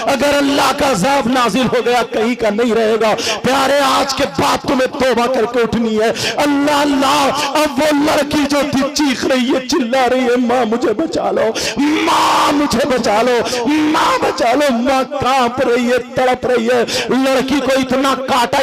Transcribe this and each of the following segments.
अगर अल्लाह का अज़ाब नाजिल हो गया कहीं का नहीं रहेगा। प्यारे आज के बाद तुम्हें तौबा करके उठनी है। अल्लाह अल्लाह, अब वो लड़की जो थी चीख रही है, चिल्ला रही है, माँ मुझे बचा लो, माँ मुझे बचा लो, माँ बचा लो। माँ कांप रही है, तड़प रही है। लड़की को इतना काटा,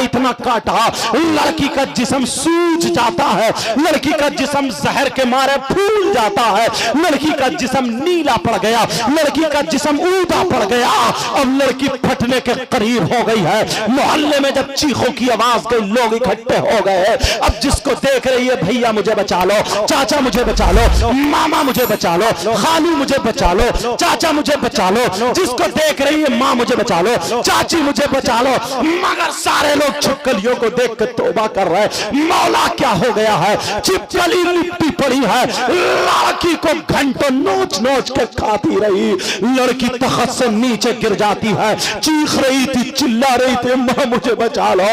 लड़की का जिस्म सूज जाता है, लड़की का जिस्म जहर के मारे फूल जाता है, लड़की का जिस्म नीला पड़ गया, लड़की का जिस्म ऊदा पड़ गया। अब लड़की फटने के करीब हो गई है। मोहल्ले में जब चीखों की आवाज गई, लोग इकट्ठे हो गए। अब जिसको देख रही है, भैया मुझे बचा लो, चाचा मुझे बचा लो, मामा मुझे बचा लो, खालू मुझे बचा लो, चाचा मुझे बचा लो। जिसको देख रही है, माँ मुझे बचा लो, चाची मुझे बचा लो। मगर सारे लोग छिपकलियों को देख कर तौबा कर रहे हैं। मौला क्या हो गया है, छिपकली लिपटी पड़ी है, लड़की को घंटों नोच नोच के खाती रही। लड़की तख्त से नीचे गिर जाती है, चीख रही थी, चिल्ला रही थी, माँ मुझे बचा लो।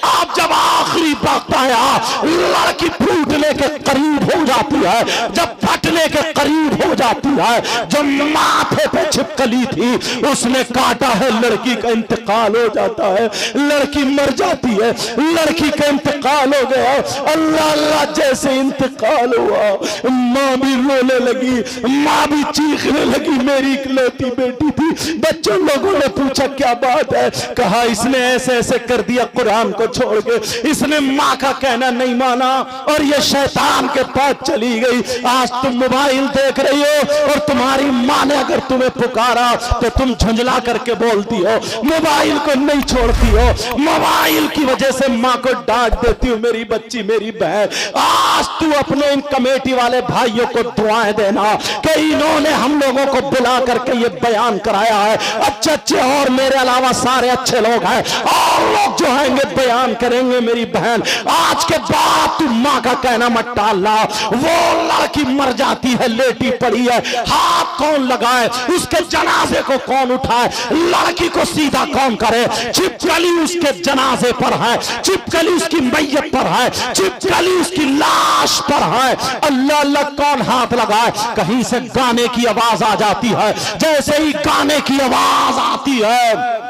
अब जब आखिरी वक्त आया, लड़की फूटने के करीब हो जाती है, जब फटने के करीब हो जाती है, जो माथे पे छिपकली थी उसने काटा है, लड़की का इंतकाल हो जाता है, लड़की मर जाती है, लड़की का इंतकाल हो गया। अल्लाह अल्लाह, जैसे इंतकाल हुआ, माँ भी रोने लगी, माँ भी चीखने लगी, मेरी इकलौती बेटी थी। बच्चों लोगों ने पूछा क्या बात है, कहा इसने ऐसे ऐसे कर दिया, कुरान को छोड़ के इसने माँ का कहना नहीं माना और ये शैतान के पास चली गई। आज तुम मोबाइल देख रही हो और तुम्हारी माँ ने अगर तुम्हें पुकारा तो तुम झुंझला करके बोलती हो, मोबाइल को नहीं छोड़ती हो, मोबाइल की वजह से माँ को डांट देती हो, मेरी बच्ची मेरी बहन। आज तू अपने इन कमेटी वाले भाइयों को दुआएं देना कि इन्होंने हम लोगों को बुला करके ये बयान कराया है। अच्छे अच्छे और मेरे अलावा सारे अच्छे लोग हैं, और लोग जो आएंगे बयान करेंगे। मेरी बहन, आज के बाद तू माँ का कहना मत टालना। वो लड़की मर जाती है, लेटी पड़ी है, हाथ कौन लगाए, उसके जनाजे को कौन उठाए, लड़की को सीधा कौन करे। छिपकली उसके जनाजे पर है, छिपकली उसकी मैयत पर है, छिपकली उसकी लाश पर है। अल्लाह अल्लाह, कौन हाथ लगाए। कहीं से गाने की आवाज आ जाती है, जैसे ही गाने की आवाज आती है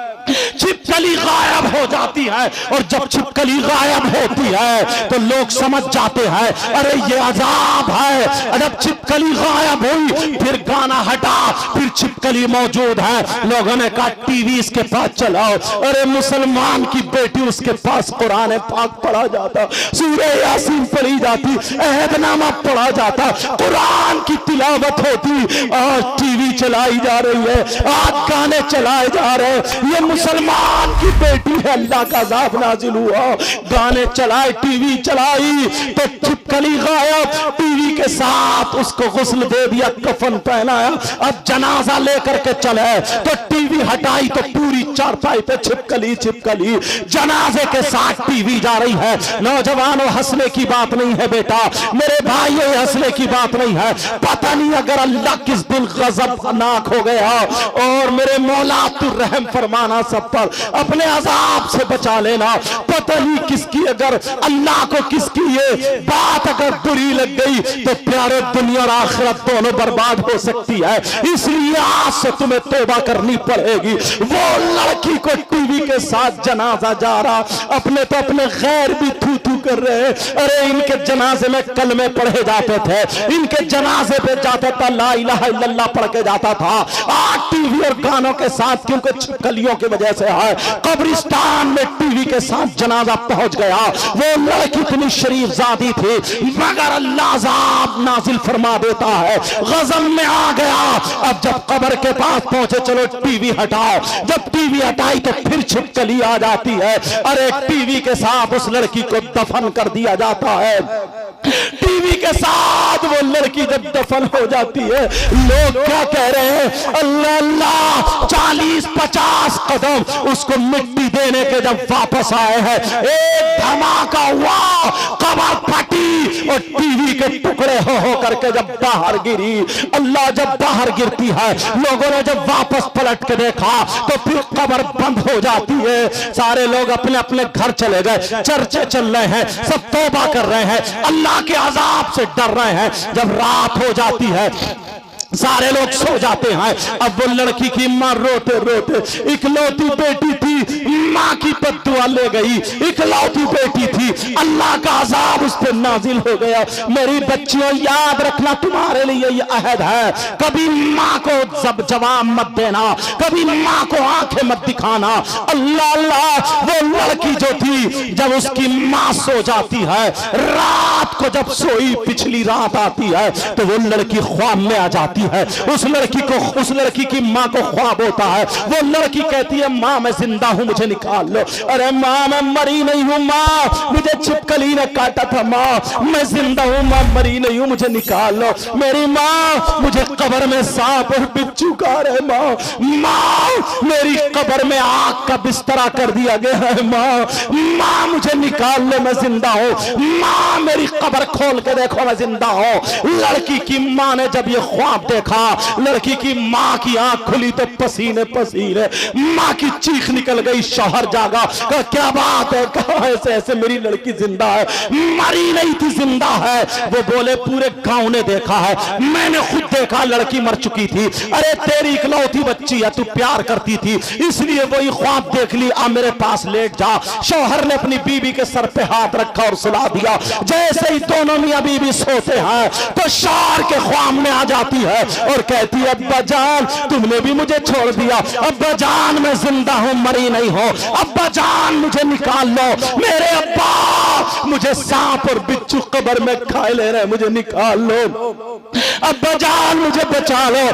छिपकली गायब हो जाती है, और जब छिपकली गायब होती है तो लोग समझ जाते हैं अरे ये अजाब है। जब छिपकली गायब हुई, फिर गाना हटा, फिर छिपकली मौजूद है। लोगों ने कहा टीवी इसके पास चलाओ। अरे मुसलमान की बेटी, उसके पास कुरान पाक पढ़ा जाता, सूरह यासीन पढ़ी जाती, अहदनामा पढ़ा जाता, कुरान की तिलावत होती। आज टीवी चलाई जा रही है, आज गाने चलाए जा रहे हैं। ये मुसलमान की बेटी है, अल्लाह का अज़ाब नाजिल हुआ, गाने चलाए, टीवी चलाई तो छिपकली गायब। टीवी के साथ उसको गुस्ल दे दिया, कफन पहनाया, अब जनाजा लेकर के चले तो टीवी हटाई तो पूरी चारपाई पे छिपकली छिपकली, जनाजे के साथ टीवी जा रही है। नौजवानों, हंसने की बात नहीं है बेटा, मेरे भाइयों, हंसने की बात नहीं है। पता नहीं अगर अल्लाह किस दिन गज़बनाक हो गया, और मेरे मौला तू रहम फरमाना सब पर, अपने अजाब से बचा लेना। पता नहीं किसकी, अगर अल्लाह को किसकी ये बात अगर बुरी लग गई तो प्यारे दुनिया और आखिरत दोनों बर्बाद हो सकती है। इसलिए आज से तुम्हें तौबा करनी पड़ेगी। वो लड़की को टीवी के साथ जनाजा जा रहा, अपने तो अपने गैर भी थू थू कर रहे। अरे इनके जनाजे में कलमे पढ़े जाते थे, इनके जनाजे पे जाता था ला इलाहा इल्लल्लाह पढ़ के जाता था। आज टीवी और गानों के साथ, क्योंकि छिपकलियों की वजह से है, कब्रिस्तान में टीवी के साथ जनाजा पहुंच गया। वो लड़की इतनी शरीफ जाती थी, मगर अल्लाह अज़ाब नाजिल फरमा देता है, गज़ब में आ गया। अब जब कब्र के पास पहुंचे, चलो टीवी हटाओ, जब टीवी हटाई तो फिर छिपकली आ जाती है। अरे टीवी के साथ उस लड़की को दफन कर दिया जाता है। टीवी के साथ वो लड़की जब दफन हो जाती है, लोग क्या कह रहे हैं, अल्लाह अल्लाह, 40-50 कदम उसको मिट्टी देने के जब वापस आए हैं, एक धमाका हुआ, कब्र फटी और टीवी के टुकड़े हो करके जब बाहर गिरी। अल्लाह, जब बाहर गिरती है, लोगों ने जब वापस पलट के देखा तो फिर कब्र बंद हो जाती है। सारे लोग अपने अपने घर चले गए, चर्चे चल रहे हैं, सब तौबा कर रहे हैं, अल्लाह के अजाब से डर रहे हैं। जब रात हो जाती है, सारे लोग सो जाते हैं। अब वो लड़की की माँ रोते रोते, इकलौती बेटी थी, माँ की बद्दुआ ले गई, इकलौती बेटी थी, अल्लाह का अजाब उस पर नाजिल हो गया। मेरी बच्चियों याद रखना, तुम्हारे लिए ये अहद है, कभी माँ को जवाब मत देना, कभी माँ को आंखें मत दिखाना। अल्लाह अल्लाह, वो लड़की जो थी जब उसकी माँ सो जाती है, रात को जब सोई पिछली रात आती है तो वो लड़की ख्वाब में आ जाती है। उस लड़की की माँ को ख्वाब होता है, वो लड़की कहती है माँ मैं जिंदा हूं, मुझे निकाल लो। अरे माँ मैं मरी नहीं हूं, माँ मुझे छिपकली ने काटा था, माँ मैं जिंदा हूं, माँ मरी नहीं हूं, मुझे निकाल लो। मेरी माँ, मुझे कब्र में सांप और बिच्छू खा रहे, माँ मेरी कब्र में आग का बिस्तरा कर दिया गया है, माँ मुझे निकाल लो, मैं जिंदा हूं, माँ मेरी कब्र खोल के देखो, मैं जिंदा हूं। लड़की की माँ ने जब ये ख्वाब देखा, लड़की की माँ की आंख खुली तो पसीने पसीने, माँ की चीख निकल गई। शौहर जागा, कहा क्या बात है, कहा ऐसे ऐसे मेरी लड़की जिंदा है, मरी नहीं थी, जिंदा है। वो बोले पूरे गांव ने देखा है, मैंने खुद देखा, लड़की मर चुकी थी। अरे तेरी इकलौती बच्ची है, तू प्यार करती थी इसलिए वही ख्वाब देख ली, आ मेरे पास लेट जा। शौहर ने अपनी बीवी के सर पे हाथ रखा और सुला दिया। जैसे ही दोनों मियां बीवी सोते हैं तो शौहर के ख्वाब में आ जाती है और कहती है अब्बा जान तुमने भी मुझे छोड़ दिया, अब्बा जान मैं जिंदा हूं, मरी नहीं हो, अब्बा जान मुझे निकाल लो, मेरे अब्बा मुझे सांप और बिच्छू कब्र में खाए ले रहे, मुझे निकाल लो, अब्बा जान मुझे बचा लो।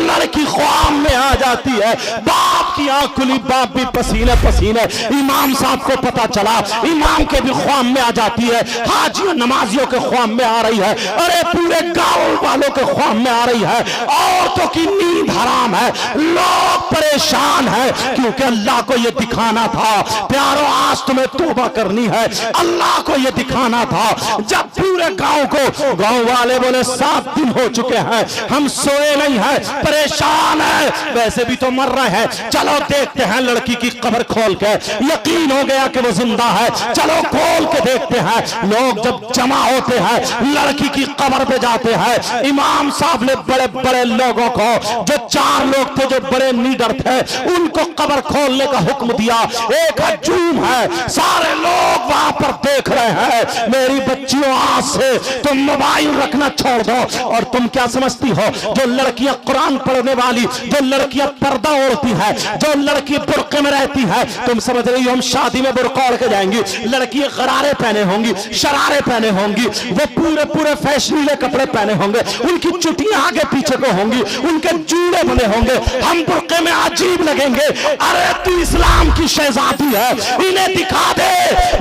लड़की ख्वाब में आ जाती है, बाप की आंख खुली, बाप भी पसीने पसीने। इमाम साहब को पता चला, इमाम के भी ख्वाब में आ जाती है, हाजियों नमाजियों के ख्वाब में आ रही है, अरे पूरे गांव वालों के ख्वाब में आ रही है। औरतों की नींद हराम है, लोग परेशान है, क्योंकि अल्लाह को यह दिखाना था प्यारों, आज तुम्हें तौबा करनी है, अल्लाह को यह दिखाना था। जब पूरे गांव वाले बोले 7 दिन हो चुके हैं, हम सोए नहीं हैं, परेशान है, वैसे भी तो मर रहे हैं, चलो देखते हैं लड़की की कब्र खोल के। यकीन हो गया कि वो जिंदा है, चलो खोल के देखते हैं। लोग जब जमा होते हैं, लड़की की कब्र पे जाते हैं। इमाम साहब ने बड़े बड़े लोगों को, जो 4 लोग थे जो बड़े नीडर थे, उनको कब्र खोलने का हुक्म दिया। एक हजूम है, सारे लोग वहां पर देख रहे हैं। मेरी बच्चियों आज से तुम मोबाइल रखना छोड़ दो, और तुम क्या समझती हो, जो लड़कियां कुरान पढ़ने वाली, जो लड़कियां पर्दा ओढ़ती है, जो लड़की बुर्के में रहती है, तुम समझ रही हो हम शादी में बुर्का ओढ़ के जाएंगी, लड़कियां गरारे पहने होंगी, शरारे पहने होंगी, वो पूरे फैशनीले कपड़े पहने होंगे, उनकी चुटियां आगे पीछे को होंगी, उनके जूड़े बने होंगे, हम बुर्के में अजीब लगेंगे। अरे तू इस्लाम की शहजादी है, इन्हें दिखा दे।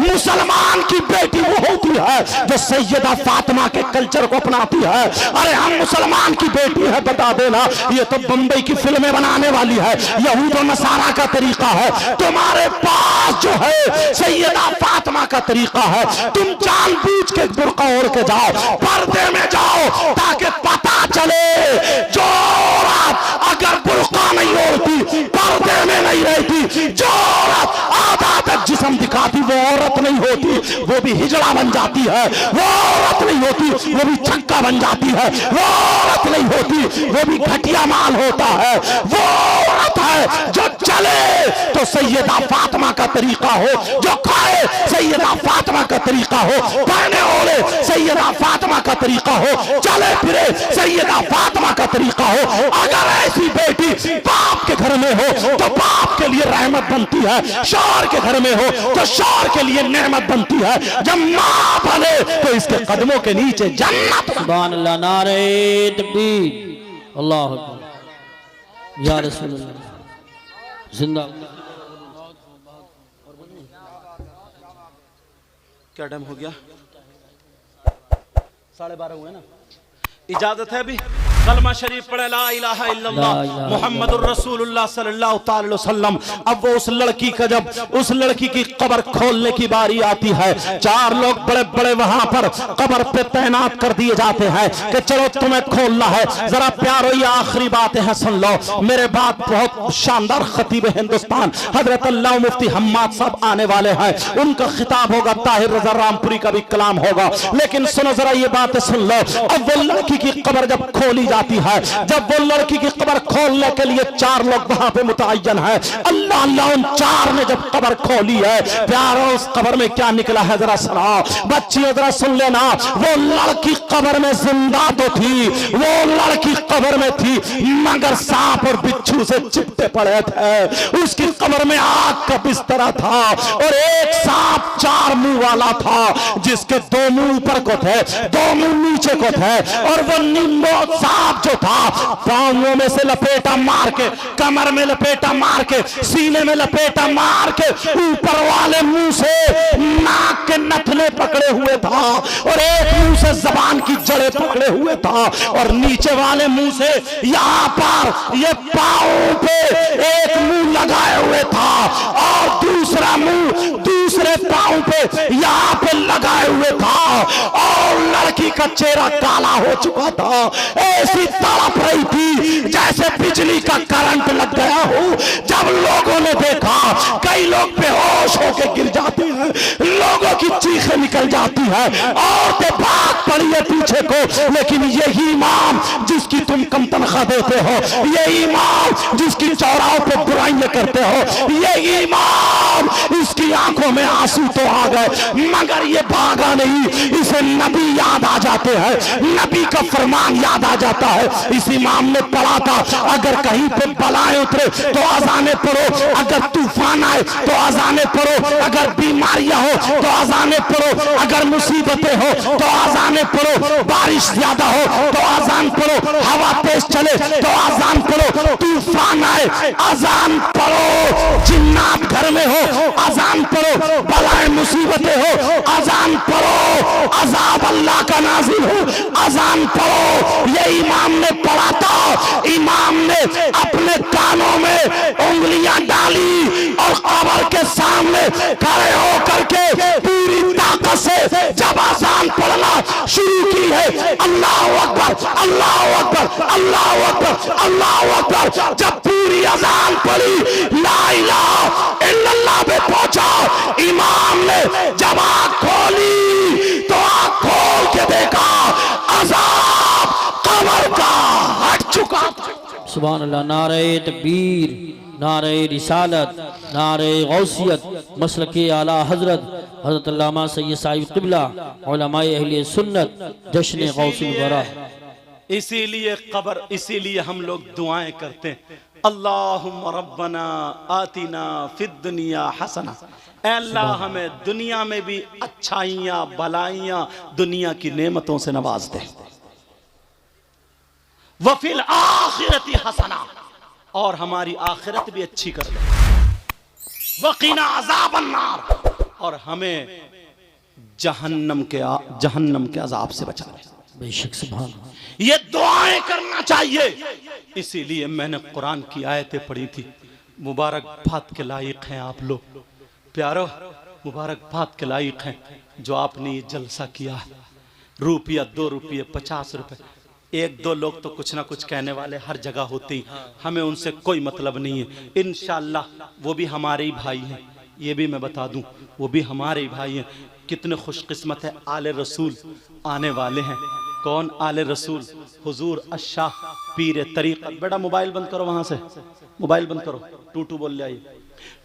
मुसलमान की बेटी वो होती है जो सैयदा फातिमा के कल्चर को अपनाती है। अरे हम मुसलमान की बेटी है, बता देना, ये तो बंबई की फिल्में बनाने वाली है, यहूद और नसारा का तरीका है। तुम्हारे पास जो है सैयदा फातिमा का तरीका है, तुम जानबूझ के बुर्का ओढ़ के जाओ, पर्दे में जाओ, ताकि पता चले जो औरत अगर बुर्का नहीं ओढ़ती, पर्दे में नहीं रहती, जो औरत आधा तक जिस्म दिखाती, वो औरत नहीं होती, वो भी हिजड़ा बन जाती है। वो औरत नहीं होती, वो भी छक्का बन जाती है। वो औरत नहीं होती, वो भी घटिया माल होता है। वो औरत है जो चले तो सैयदा फातिमा का तरीका हो, जो खाए सैयदा फातिमा का तरीका हो, पहने ओढ़े सैयदा फातिमा का तरीका हो, चले फिरे सैयदा फातिमा का तरीका हो। अगर ऐसी बेटी बाप के घर में हो तो बाप के लिए रहमत बनती है, शौहर के घर में हो तो शौहर के लिए नेमत बनती है। जब माँ बने तो इसके कदमों के नीचे जन्नत। सुभान अल्लाह, नारे तकबीर, अल्लाह अकबर, या रसूल अल्लाह, जिंदा। क्या टाइम हो गया? 12:30 हुए ना। इजाजत है अभी? कलमा शरीफ पढ़े, ला इलाहा इल्लल्लाह मुहम्मदुर रसूलुल्लाह सल्लल्लाहु अलैहि वसल्लम। अब वो उस लड़की का, जब उस लड़की की कब्र खोलने की बारी आती है, 4 लोग बड़े बड़े वहां पर कब्र पे तैनात कर दिए जाते हैं कि चलो तुम्हें खोलना है। जरा प्यारो ये आखिरी बातें हैं, सुन लो। मेरे बाद बहुत शानदार खतीब हिंदुस्तान हजरत अल्लाह मुफ्ती हम्माद साहब आने वाले हैं, उनका खिताब होगा, ताहिर रजा रामपुरी का भी कलाम होगा, लेकिन सुनो जरा ये बातें सुन लो। अब वो लड़की की कब्र जब खोली जाती है। जब वो लड़की की कब्र खोलने के लिए 4 लोग वहां पे मुतय्यन है, अल्लाह अल्लाह उन 4 ने जब कब्र खोली है, प्यारो उस कब्र में क्या निकला है जरा सुना बच्चियों, जरा सुन लेना। वो लड़की कब्र में जिंदा तो थी, वो लड़की कब्र में थी, मगर सांप और बिच्छू से चिपटे पड़े थे। उसकी कब्र में आग का बिस्तरा था और एक सांप 4 मुंह वाला था, जिसके 2 मुंह ऊपर को थे, 2 मुंह नीचे को थे। और वो निम्बो सांप जो था, पांवों में से लपेटा मार के, कमर में लपेटा मार के, सीने में लपेटा मार के, ऊपर वाले मुंह से नाक के नथने पकड़े हुए था और एक मुंह से जबान की जड़ें पकड़े हुए था और नीचे वाले मुंह से यहां पर ये पांव पे एक मुंह लगाए हुए था और दूसरा मुंह दूसरे पांव पे यहां पे लगाए हुए था और लड़की का चेहरा काला हो चुका था। ऐसी तड़प रही थी जैसे बिजली का करंट लग गया हो। जब लोगों ने देखा, कई लोग बेहोश होकर गिर जाते हैं, लोगों की चीखें निकल जाती है, औरतें भाग पड़ी है पीछे को। लेकिन यही इमाम जिसकी तुम कम तनख्वाह देते हो, यही इमाम जिसकी चौराहों पे बुराइयां करते हो, यही इमाम, इसकी आंखों में आंसू तो आ गए मगर ये भागा नहीं। इसे नबी याद आ जाते हैं, नबी का फरमान याद आ जाता है। इस इमाम ने पढ़ा था, अगर कहीं पे बलाएं उतरे तो अजाने पढ़ो, अगर तूफान आए तो अजाने पढ़ो, अगर बीमारियां हो तो अजाने पढ़ो, अगर मुसीबतें हो तो अजाने पढ़ो, बारिश ज्यादा हो तो अजान पढ़ो, हवा तेज चले तो अजान पढ़ो, तूफान आए अजान पढ़ो, जिन्नात घर में हो अजान पढ़ो, बलाएं मुसीबतें हो अजान पढ़ो, अजाब अल्लाह का नाजिल हो अजान पढ़ो। ये इमाम ने पढ़ा था। इमाम ने अपने कानों में उंगलियां डाली और कब्र के सामने खड़े होकर के पूरी ताकत से जब अजान पढ़ना शुरू की है, अल्लाह अकबर अल्लाह अकबर अल्लाह अकबर अल्लाह अकबर, जब पूरी अजान पढ़ी, ला इलाहा इल्लल्लाह पे पहुंचा, इमाम ने जब आंख खोली तो आंख खोल के देखा अजाब कब्र का हट चुका था। सुभान अल्लाह। नारे तकबीर, नारे रिसालत, नारे गौसियत, मसलके आला हजरत हजरत अल्लामा सैयद साहिब क़िबला उलमाए अहले सुन्नत जश्न गौसुल वरा। इसीलिए कब्र, इसीलिए हम लोग दुआएं करते हैं, अल्लाहुम्मा रब्बना आतिना फिद दुनिया हसना, ऐ अल्लाह हमें दुनिया में भी अच्छाइयां भलाइयां दुनिया की नेमतों से नवाज दे, वफिल आखिरती हसना, और हमारी आखिरत भी अच्छी कर दे, वकीना अज़ाबन नार, और हमें जहन्नम के अजाब से बचा ले। बेशक सुभान। ये दुआएं करना चाहिए। इसीलिए मैंने कुरान की आयतें पढ़ी थी। मुबारकबाद के लायक हैं आप लोग प्यारो, मुबारकबाद के लायक हैं जो आपने ये जलसा किया है। रुपया 2 रुपये 50 रुपये, 1-2 लोग तो कुछ ना कुछ कहने वाले हर जगह होते ही, हमें उनसे कोई मतलब नहीं है। इंशाअल्लाह वो भी हमारे ही भाई हैं, ये भी मैं बता दूं, वो भी हमारे ही भाई हैं। कितने खुशकिस्मत है, आले रसूल आने वाले हैं। कौन आले रसूल? हुजूर अशाह पीर तरीक़त। बेटा मोबाइल बंद करो, वहां से मोबाइल बंद करो, टूटू बोल जाइए।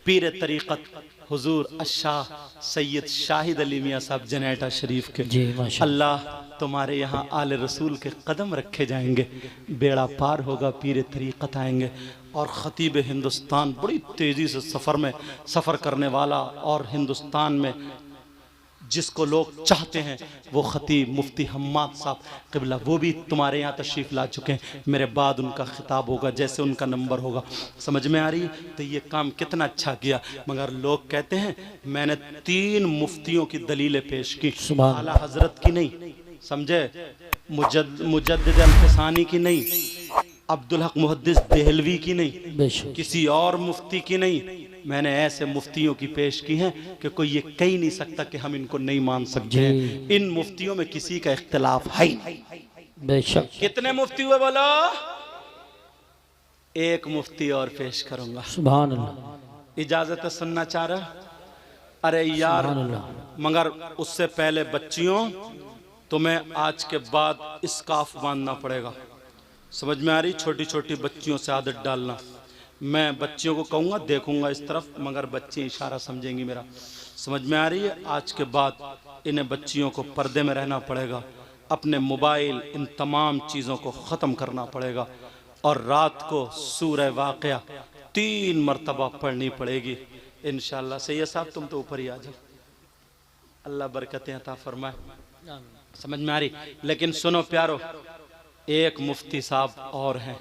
पीर तरीक़त हुजूर अशाह सैयद शाहिद अली मियाँ साहब जनेटा शरीफ के। अल्लाह तुम्हारे यहाँ आले रसूल के कदम रखे जाएंगे, बेड़ा पार होगा, पीर तरीक़त आएंगे। और ख़तीब हिंदुस्तान बड़ी तेज़ी से सफ़र करने वाला, और हिंदुस्तान में जिसको लोग चाहते हैं वो ख़तीब मुफ्ती हम्माद साहब क़िबला, वो भी तुम्हारे यहाँ तशरीफ़ ला चुके हैं। मेरे बाद उनका ख़िताब होगा, जैसे उनका नंबर होगा। समझ में आ रही? तो ये काम कितना अच्छा किया। मगर लोग कहते हैं मैंने 3 मुफ्तियों की दलीलें पेश की, आला हज़रत की नहीं, समझे, मुजद्दिद अल-फ़सानी की नहीं, अब्दुल हक मुहद्दिस देहलवी की नहीं, किसी और मुफ्ती की नहीं। मैंने ऐसे मुफ्तियों की पेश की हैं कि कोई ये कह ही नहीं सकता कि हम इनको नहीं मान सकते हैं। इन मुफ्तियों में किसी का इख्तिलाफ है नहीं। बेशक। कितने मुफ्ती हुए बोलो? एक मुफ्ती और पेश करूंगा। सुभान अल्लाह। इजाजत है, सुनना चाह रहा? अरे यार, मगर उससे पहले बच्चियों तुम्हें आज के बाद स्कार्फ बांधना पड़ेगा। समझ में आ रही? छोटी छोटी बच्चियों से आदत डालना। मैं बच्चियों को कहूँगा देखूंगा इस तरफ, मगर बच्चे इशारा समझेंगी मेरा। समझ में आ रही है? आज के बाद इन्हें बच्चियों को पर्दे में रहना पड़ेगा, अपने मोबाइल इन तमाम चीज़ों को ख़त्म करना पड़ेगा, और रात को सूरह वाक़या 3 मरतबा पढ़नी पड़ेगी इंशाअल्लाह। सैयद साहब तुम तो ऊपर ही आ जाओ, अल्लाह बरकतें अता फरमाए। समझ में आ रही? लेकिन सुनो प्यारो, एक मुफ्ती साहब और हैं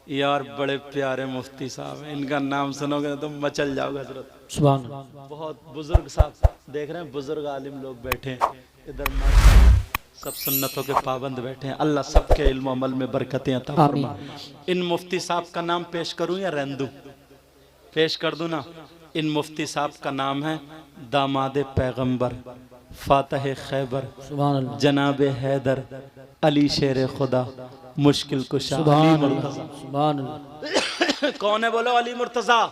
यार, बड़े प्यारे मुफ्ती साहब हैं, इनका नाम सुनोगे तो तुम मचल जाओगे हजरत। सुभान अल्लाह। बहुत बुजुर्ग साहब देख रहे हैं, बुजुर्ग आलिम लोग बैठे हैं इधर, माशाअल्लाह सब सुन्नतों के पाबंद बैठे हैं। अल्लाह सबके इल्म अमल में बरकतें अता फरमाए। इन मुफ्ती साहब का नाम पेश करूं या रहने दूं? पेश कर दूं ना। इन मुफ्ती साहब का नाम है दामाद पैगंबर, फातह खैबर, जनाब हैदर अली शेर खुदा, मुश्किल कुशा अली मुर्तजा। कौन है बोलो? अली मुर्तजा।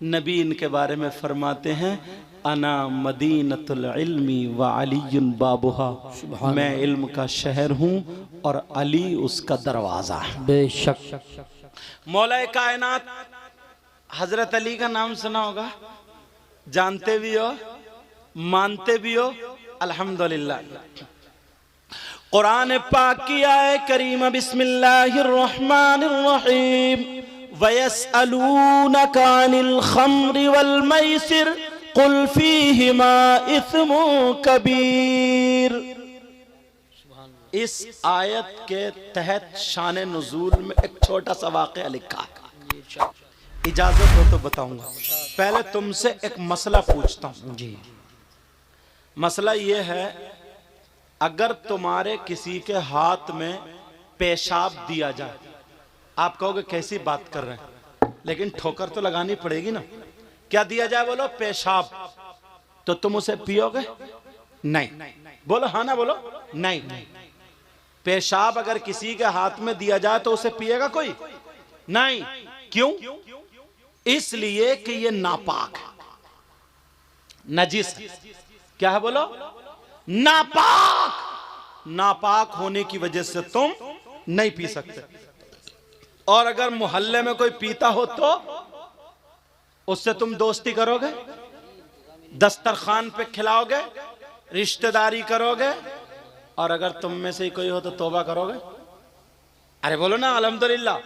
नबी इनके बारे में फरमाते हैं, अना मदीनतुल इल्मी व अलीयुन बाबुहा, मैं इल्म का शहर हूँ और अली उसका दरवाजा है। बेशक। मौला कायनात हजरत अली का नाम सुना होगा, जानते भी हो, मानते भी हो, अल्हम्दुलिल्लाह। कुरान पाक की आयत करीमा बिस्मिल्लाहिर रहमानिर रहीम, वयसअलूनका अनिल खम्रि वल मैसिर कुल फीहिमा इस्मुन कबीर। इस आयत के तहत शान नुज़ूल में एक छोटा सा वाक़या लिखा है, इजाजत हो तो बताऊंगा। पहले तुमसे एक मसला पूछता हूं जी। मसला ये है, अगर तुम्हारे किसी के हाथ में पेशाब दिया जाए, आप कहोगे कैसी बात कर रहे हैं, लेकिन ठोकर तो लगानी पड़ेगी ना। क्या दिया जाए? बोलो पेशाब। तो तुम उसे पियोगे? नहीं। बोलो हाँ ना बोलो। नहीं। पेशाब अगर किसी के हाथ में दिया जाए तो उसे पिएगा कोई? नहीं। क्यों? इसलिए कि ये नापाक है, नजिस है। क्या है बोलो? नापाक। नापाक होने की वजह से तुम नहीं पी सकते। और अगर मोहल्ले में कोई पीता हो तो उससे तुम दोस्ती करोगे, दस्तरखान पे खिलाओगे, रिश्तेदारी करोगे, और अगर तुम में से ही कोई हो तो तौबा करोगे। अरे बोलो ना अल्हम्दुलिल्लाह।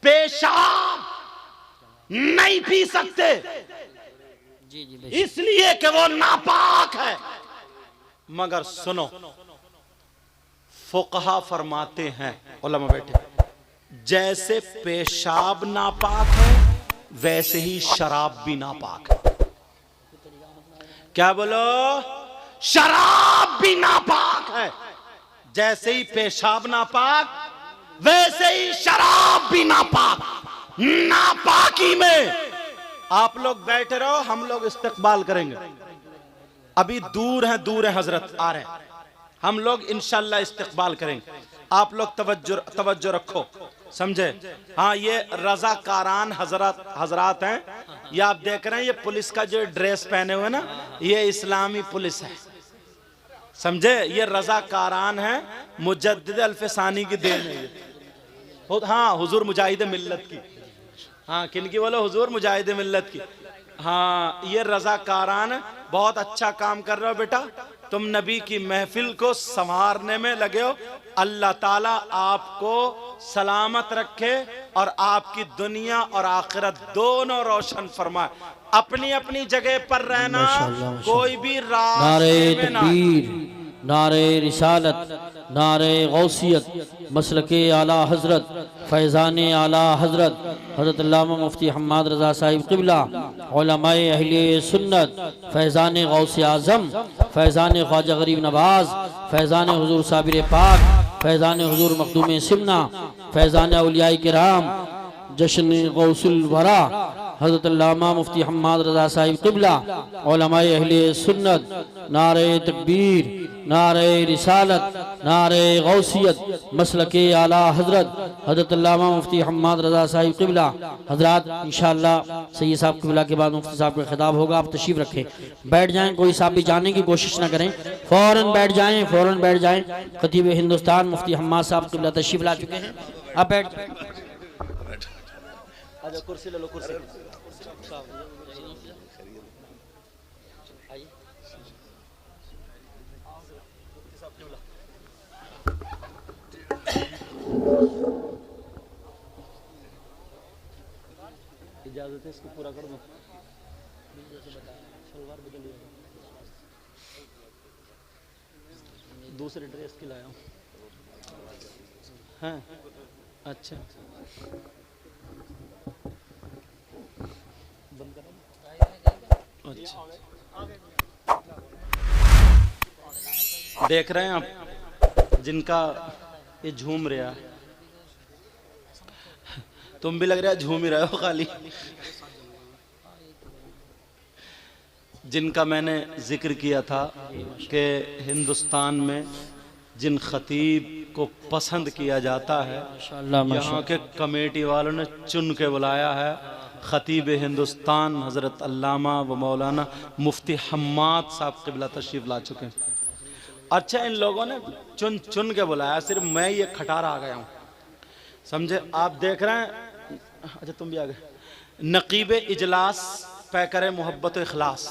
पेशाब नहीं पी सकते इसलिए कि वो नापाक है। मगर सुनो, फुकहा फरमाते हैं, उलमा बैठे, जैसे पेशाब नापाक है वैसे ही शराब भी नापाक है। क्या बोलो? शराब भी नापाक है। जैसे ही पेशाब नापाक वैसे ही शराब भी नापाक। नापाकी में आप लोग बैठे रहो, हम लोग इस्तकबाल करेंगे। अभी दूर है हजरत आ रहे हैं, हम लोग इंशाल्लाह इस्तकबाल करेंगे। आप लोग तवज्जो रखो, समझे? हाँ, ये रजाकारान हजरात हैं, ये आप देख रहे हैं, ये पुलिस का जो ड्रेस पहने हुए ना, ये इस्लामी पुलिस है, समझे? ये रजाकारान है, मुजद्दिद अल्फसानी की देन है ये। हाँ, हुजूर मुजाहिद मिल्लत की। हाँ, किनकी बोलो? हुजूर मुजाहिद मिल्लत की। हाँ, ये रजाकारान बहुत अच्छा काम कर रहे हो बेटा, तुम नबी की महफिल को संवारने में लगे हो। अल्लाह ताला आपको सलामत रखे और आपकी दुनिया और आखिरत दोनों रोशन फरमाए। अपनी अपनी जगह पर रहना, कोई भी नारे तकबीर, नारे रिसालत, नारे गौसियत, मसलके आला हजरत, फैज़ान आला हजरत हजरत अल्लामा मुफ्ती हम्माद रज़ा साहिब क़िबला, उलमाए अहले सुन्नत, फैज़ान गौसे आज़म, फैज़ान ख्वाजा गरीब नवाज, फैज़ान हुजूर साबिर पाक, फैज़ान हुजूर मखदूम सिमना, फैज़ान औलियाए किराम, जश्न गौसुल वरा हजरत अल्लामा मुफ्ती हम्माद रज़ा साहिब क़िबला, उलमाए अहले सुन्नत, नारे तकबीर, नारे रिसालत, नारे गौसियत, मसलके आला हजरत हजरत अल्लामा मुफ्ती हम्माद रजा साहिब क़िबला हजरात। इंशाअल्लाह सैयद साहब क़िबला के बाद मुफ्ती साहब का खिताब होगा। आप तशरीफ़ रखें, बैठ जाएं, कोई साहब भी जाने की कोशिश ना करें, फ़ौरन बैठ जाएं, फ़ौरन बैठ जाएं। खतीब हिंदुस्तान मुफ्ती हम्माद साहब क़िबला तशरीफ़ ला चुके हैं, आप बैठ जाएं। कुर्सी ले लो, कुर्सी। इजाजत है, इसको पूरा कर दो। सलवार बदलिए, दूसरे ड्रेस की लाया हूँ। हाँ अच्छा, बंद करो। अच्छा, देख रहे हैं आप जिनका ये झूम रहा है, तुम भी लग रहा है झूम ही रहे हो खाली। जिनका मैंने जिक्र किया था कि हिंदुस्तान में जिन खतीब को पसंद किया जाता है, यहाँ के कमेटी वालों ने चुन के बुलाया है। खतीब हिंदुस्तान हज़रत अल्लामा व मौलाना मुफ्ती हम्माद साहब क़िबला तशरीफ़ ला चुके हैं। अच्छा, इन लोगों ने चुन चुन के बुलाया, सिर्फ मैं ये खटारा आ गया हूँ, समझे। आप देख रहे हैं, अच्छा तुम भी आ गए। नकीब इजलास पैकर मोहब्बत इखलास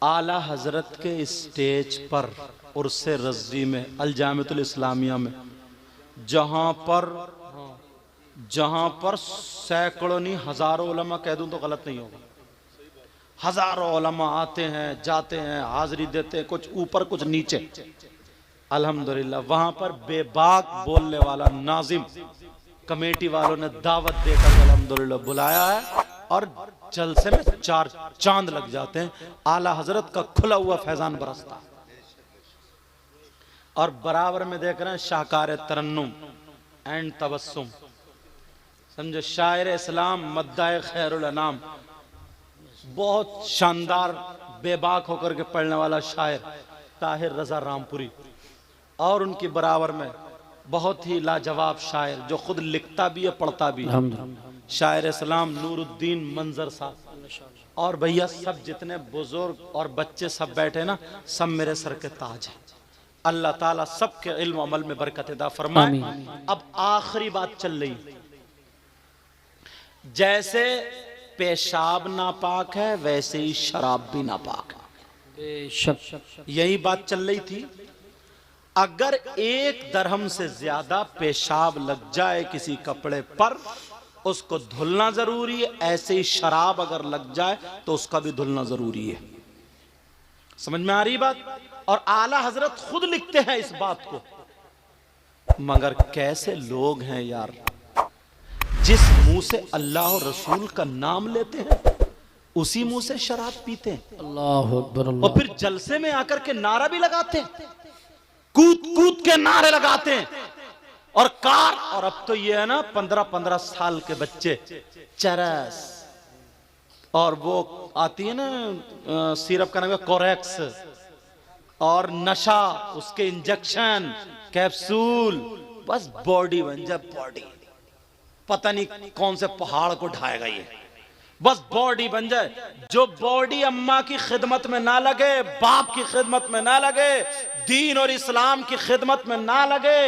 आला हजरत के स्टेज पर उर्से रज़वी में अल-जामिअतुल इस्लामिया में, जहाँ पर सैकड़ों नहीं हज़ारों उलमा, कह दूँ तो गलत नहीं होगा, हज़ारों उलमा आते हैं जाते हैं, हाज़िरी देते हैं, कुछ ऊपर कुछ नीचे। अल्हम्दुलिल्लाह वहाँ पर बेबाक बोलने वाला नाजिम कमेटी वालों ने दावत देकर अल्हम्दुलिल्लाह बुलाया है, और जलसे में 4 चांद लग जाते हैं। आला हजरत का खुला हुआ फैजान बरसता, और बराबर में देख रहे हैं शाहकार तरन्नुम एंड तबस्सुम, समझे, शायर इस्लाम मद्दाए खैरुल अनाम, बहुत शानदार बेबाक होकर के पढ़ने वाला शायर ताहिर रजा रामपुरी, और उनकी बराबर में बहुत ही लाजवाब शायर जो खुद लिखता भी है पढ़ता भी है, शायर इस्लाम नूरुद्दीन मंजर साहब। और भैया सब जितने बुजुर्ग और बच्चे सब बैठे ना, सब मेरे सर के ताज हैं। अल्लाह ताला सबके इल्म अमल में बरकत अता फरमाए। अब आखिरी बात चल रही, जैसे पेशाब नापाक है वैसे ही शराब भी नापाक है, यही बात चल रही थी। अगर 1 दरहम से ज्यादा पेशाब लग जाए किसी कपड़े पर, उसको धुलना जरूरी है। ऐसे ही शराब अगर लग जाए तो उसका भी धुलना जरूरी है। समझ में आ रही बात? और आला हजरत खुद लिखते हैं इस बात को। मगर कैसे लोग हैं यार, जिस मुंह से अल्लाह और रसूल का नाम लेते हैं उसी मुंह से शराब पीते हैं। अल्लाह अकबर। और फिर जलसे में आकर के नारा भी लगाते हैं, कूद कूद के नारे लगाते हैं, और कार। और अब तो ये है ना 15-15 साल के बच्चे चरस, और वो आती है ना सिरप का नाम है कोरेक्स, और नशा, उसके इंजेक्शन, कैप्सूल, बस बॉडी बन जाए बॉडी। पता नहीं कौन से पहाड़ को ढाएगा ये, बस बॉडी बन जाए। जो बॉडी अम्मा की खिदमत में ना लगे, बाप की खिदमत में ना लगे, दीन और इस्लाम की खिदमत में ना लगे,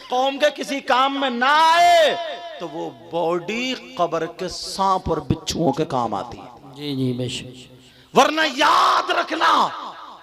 कौम के किसी काम में ना आए, तो वो बॉडी कब्र के सांप और बिच्छुओं के काम आती है। जी जी बेशक। वरना याद रखना,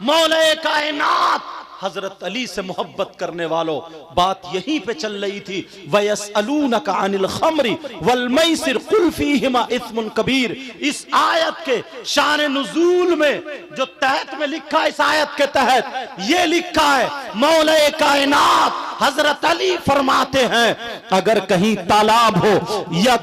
मौला कायनात हजरत अली से मोहब्बत करने वालों, बात यहीं पे चल रही थी। वयसअलूनका अनिल खम्री वल मैसिर कुल फीहिमा इस्मुन कबीर। इस आयत के शान नुज़ूल में जो तहत में लिखा है, इस आयत के तहत ये लिखा है, मौला कायनात हजरत अली फरमाते हैं, अगर कहीं तालाब हो या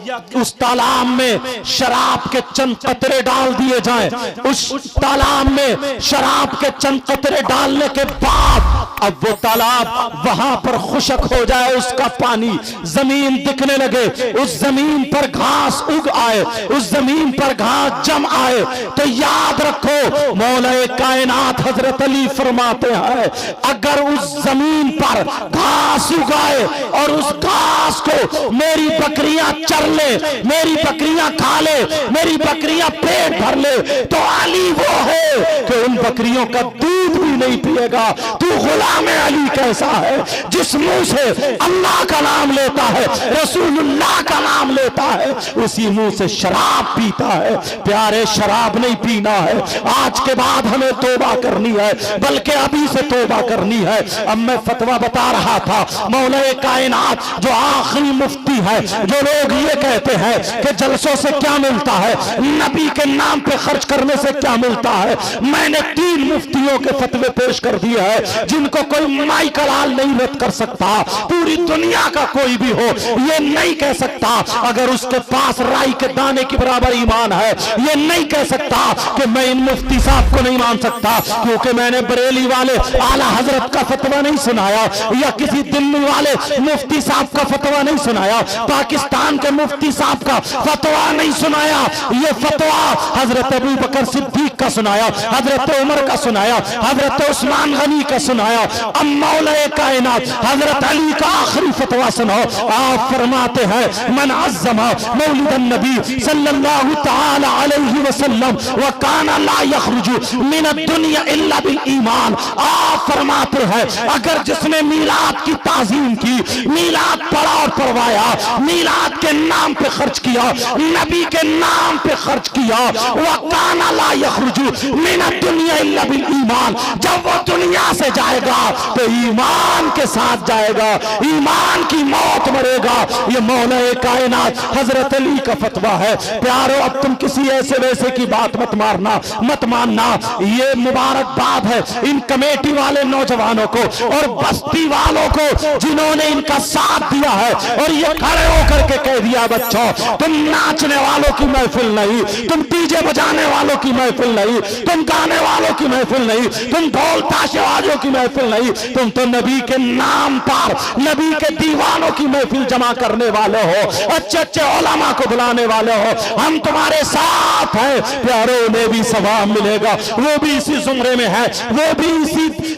उस तालाब में शराब के चंद कतरे डाल दिए जाएं, उस तालाब में शराब के चंद कतरे डालने के बाद अब वो तालाब वहां पर खुशक हो जाए, उसका पानी जमीन दिखने लगे, उस जमीन पर घास उग आए, उस जमीन पर घास जम आए, तो याद रखो मौलाए कायनात हजरत अली फरमाते हैं अगर उस जमीन पर घास उगाए और उस घास को मेरी बकरियां चर ले, मेरी बकरियां खा ले, मेरी बकरियां पेट भर ले, तो अली वो है कि उन बकरियों का दूध भी नहीं पिएगा। तू गुलाम अली कैसा है जिस मुंह से अल्लाह का नाम लेता है, रसूलुल्लाह का नाम लेता है, उसी मुंह से शराब पीता है। प्यारे शराब नहीं पीना है, आज के बाद हमें तौबा करनी है, बल्कि अभी से तौबा करनी है। अब मैं फतवा बता रहा था, मौलाए कायनात जो आखिरी मुफ्ती है, जो लोग ये कहते हैं कि जलसों से क्या मिलता है, नबी के नाम पे खर्च करने से क्या मिलता है, मैंने 3 मुफ्तियों के फतवे पेश कर दिए हैं जिनको कोई माई का लाल नहीं रद्द कर सकता। पूरी दुनिया का कोई भी हो ये नहीं कह सकता अगर उसके पास राई के दाने के बराबर ईमान है, ये नहीं कह सकता कि मैं इन मुफ्ती साहब को नहीं मान सकता क्योंकि मैंने बरेली वाले आला हजरत का फतवा नहीं सुनाया, या किसी दिल्ली वाले मुफ्ती साहब का फतवा नहीं सुनाया, पाकिस्तान के मुफ्ती साहब का फतवा नहीं सुनाया। ये फतवा हजरत अबू बकर सिद्दीक का सुनाया, हजरत उमर का सुनाया, हजरत उस्मान गनी का सुनाया। अब मौलाए कायनात हजरत अली का आखिरी फतवा सुनो। आप फरमाते हैं मन अज़्ज़मा मौलिदन नबी सल्लल्लाहु तआला अलैहि वसल्लम व काना ला यखरुजु मिन दुनिया इल्ला बिल ईमान। आप फरमाते हैं अगर जिसने मीलाद की ताज़ीम की, मीलाद पढ़ा और पढ़वाया, मीलाद के नाम पे खर्च किया, नबी के नाम पे खर्च किया, व काना ला यखरुजु मिन दुनिया इल्ला बिल ईमान, जब वो दुनिया से जाएगा तो ईमान के साथ जाएगा, ईमान की मौत मरेगा। ये मौलाए कायनात हजरत अली का फतवा है। प्यारो अब तुम किसी ऐसे वैसे की बात मत मारना, मत मानना। ये मुबारकबाद है इन कमेटी वाले नौजवानों को और बस्ती वालों को जिन्होंने इनका साथ दिया है और ये खड़े होकर के कह दिया बच्चों तुम नाचने वालों की महफिल नहीं, तुम डीजे बजाने वालों की महफिल नहीं, तुम गाने वालों की महफिल नहीं, तुम ढोल ताशे वालों की महफिल नहीं, तुम तो नबी के नाम पर नबी के दीवानों की महफिल जमा करने वाले हो, अच्छे अच्छे उलमा को बुलाने वाले हो। हम तुम्हारे साथ हैं प्यारों, उन्हें भी सवाब मिलेगा, वो भी इसी जुमरे में है, वो भी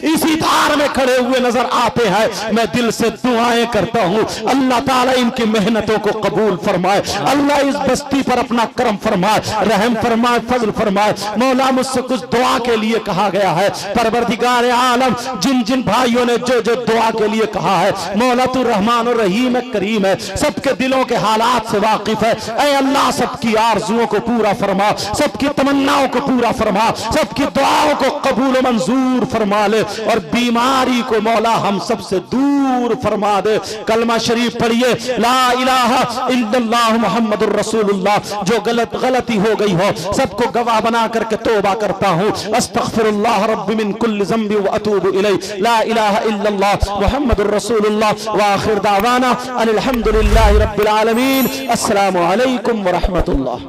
इसी धार में खड़े हुए नजर आते हैं। मैं दिल से दुआएं करता हूँ अल्लाह ताला इनकी मेहनतों को कबूल फरमाए, अल्लाह इस बस्ती पर अपना करम फरमाए, रहम फरमाए, फजल फरमाए। मौला मुझसे कुछ दुआ के लिए कहा गया है, परवरदिगार आलम जिन जिन भाइयों ने जो जो दुआ के लिए कहा है, मौला तू रहमान और रहीम है, करीम है, सबके दिलों के हालात से वाकिफ है। ऐ अल्लाह सबकी आरजुओं को पूरा फरमा, सबकी तमन्नाओं को पूरा फरमा, सबकी दुआओं को कबूल मंजूर फरमा ले और बीमारी को मौला हम सबसे दूर फरमा दे। कलमा शरीफ पढ़िए ला इलाहा इल्लल्लाह मुहम्मदुर रसूलुल्लाह। जो गलती हो गई हो सबको गवाह बना करके तौबा करता हूँ। अस्तगफिरुल्लाह रब्बी मिन कुल्लि ज़ंबि व अतूबु इलैहि। ला इलाहा इल्लल्लाह मुहम्मदुर रसूलुल्लाह व आखिर दावाना अनिल हम्दुलिल्लाहि रब्बिल आलमीन। अस्सलामु अलैकुम व रहमतुल्लाह।